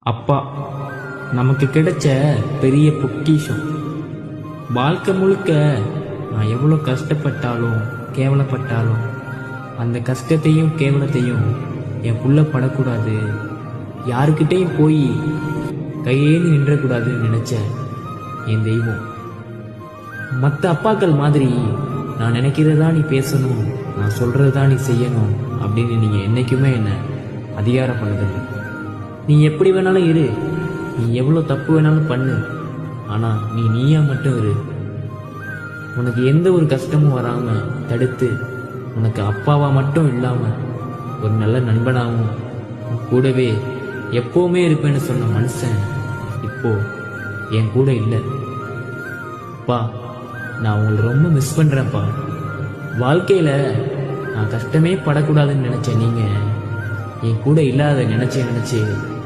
அப்பா நமக்கு கிடைச்ச பெரிய பொக்கிஷம். வாழ்க்கை முழுக்க நான் எவ்வளோ கஷ்டப்பட்டாலும் கேவலப்பட்டாலும் அந்த கஷ்டத்தையும் கேவலத்தையும் என் புள்ள படக்கூடாது, யாருக்கிட்டையும் போய் கையேந்து நின்றக்கூடாதுன்னு நினச்ச என் தெய்வம். மற்ற அப்பாக்கள் மாதிரி நான் நினைக்கிறதா நீ பேசணும், நான் சொல்கிறதா நீ செய்யணும் அப்படின்னு நீங்கள் என்றைக்குமே என்னை அதிகாரம் பண்ணுறது. நீ எப்படி வேணாலும் இரு, நீ எவ்வளோ தப்பு வேணாலும் பண்ணு, ஆனால் நீ நீயா மட்டும் இரு. உனக்கு எந்த ஒரு கஷ்டமும் வராமல் தடுத்து உனக்கு அப்பாவா மட்டும் இல்லாமல் ஒரு நல்ல நண்பனாகவும் கூடவே எப்போவுமே இருப்பேன்னு சொன்ன மனுஷன் இப்போ என் கூட இல்லை. அப்பா, நான் உங்களை ரொம்ப மிஸ் பண்ணுறேன்ப்பா. வாழ்க்கையில் நான் கஷ்டமே படக்கூடாதுன்னு நினச்சேன், நீங்கள் என் கூட இல்லாத நினச்சி